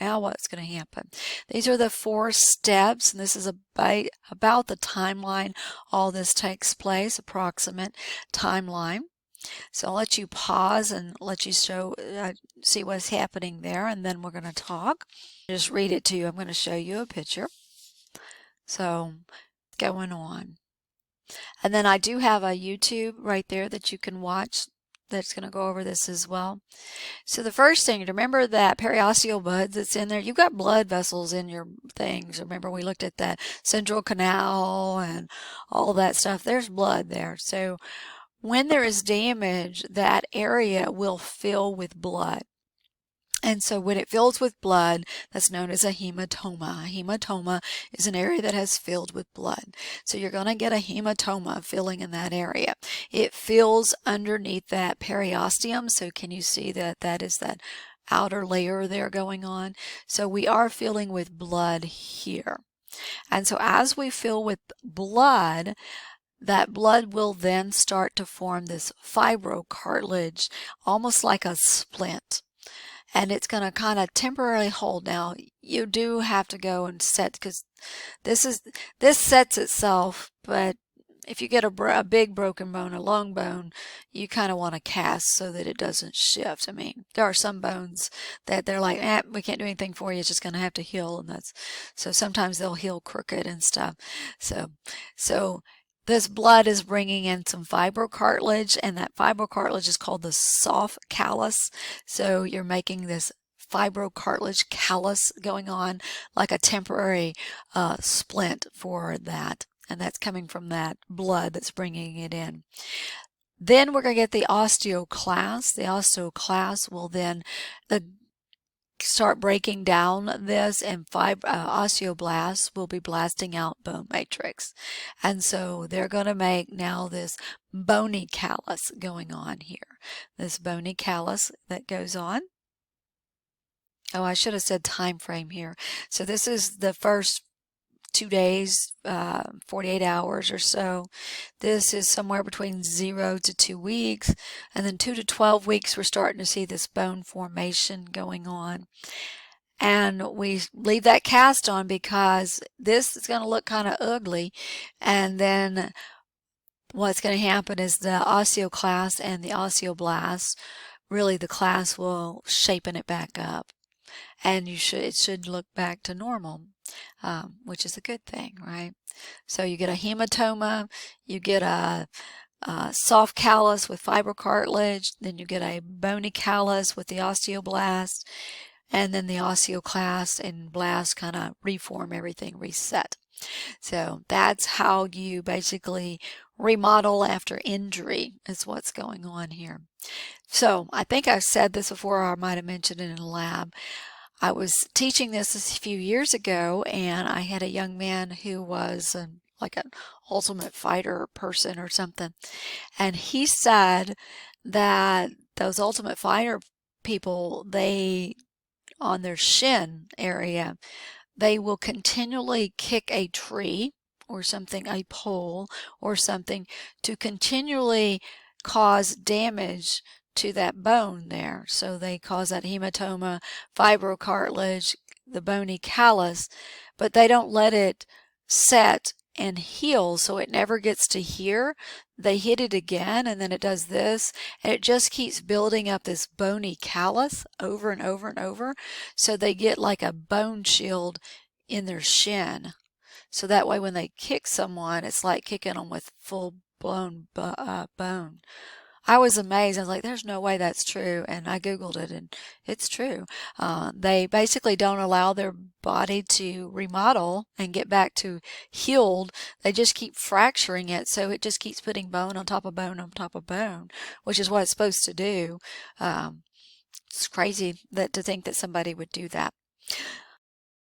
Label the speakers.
Speaker 1: now what's going to happen? These are the 4 steps, and this is about the timeline all this takes place, approximate timeline. So I'll let you pause and let you see what's happening there, and then we're going to talk. Just read it to you. I'm going to show you a picture. So going on. And then I do have a YouTube right there that you can watch that's going to go over this as well. So the first thing, remember that periosteal buds that's in there? You've got blood vessels in your things. Remember we looked at that central canal and all that stuff. There's blood there. So when there is damage, that area will fill with blood. And so when it fills with blood, that's known as a hematoma. A hematoma is an area that has filled with blood. So you're going to get a hematoma filling in that area. It fills underneath that periosteum. So can you see that that is that outer layer there going on? So we are filling with blood here. And so as we fill with blood, that blood will then start to form this fibrocartilage, almost like a splint. And it's going to kind of temporarily hold. Now, you do have to go and set, because this sets itself, but if you get a big broken bone, a long bone, you kind of want to cast so that it doesn't shift. I mean, there are some bones that they're like, we can't do anything for you. It's just going to have to heal. And so sometimes they'll heal crooked and stuff. So this blood is bringing in some fibrocartilage, and that fibrocartilage is called the soft callus. So you're making this fibrocartilage callus going on like a temporary splint for that. And that's coming from that blood that's bringing it in. Then we're going to get the osteoclast. The osteoclast will then start breaking down this, and osteoblasts will be blasting out bone matrix. And so they're going to make now this bony callus going on here. This bony callus that goes on. Oh, I should have said time frame here. So this is the first 2 days, 48 hours or so. This is somewhere between 0 to 2 weeks. And then 2 to 12 weeks, we're starting to see this bone formation going on. And we leave that cast on because this is going to look kind of ugly. And then what's going to happen is the osteoclast and the osteoblast, really the class will shapen it back up. And it should look back to normal, which is a good thing, right? So you get a hematoma, you get a soft callus with fibrocartilage, then you get a bony callus with the osteoblast, and then the osteoclast and blast kind of reform everything, reset. So that's how you basically remodel after injury is what's going on here. So I think I've said this before, or I might have mentioned it in a lab. I was teaching this a few years ago, and I had a young man who was like an ultimate fighter person or something. And he said that those ultimate fighter people, on their shin area, they will continually kick a tree or something, a pole or something, to continually cause damage to that bone there. So they cause that hematoma, fibrocartilage, the bony callus, but they don't let it set and heal, so it never gets to here. They hit it again, and then it does this, and it just keeps building up this bony callus over and over and over. So they get like a bone shield in their shin. So that way when they kick someone, it's like kicking them with full-blown bone. I was amazed. I was like, there's no way that's true. And I Googled it, and it's true. They basically don't allow their body to remodel and get back to healed. They just keep fracturing it. So it just keeps putting bone on top of bone on top of bone, which is what it's supposed to do. It's crazy to think that somebody would do that.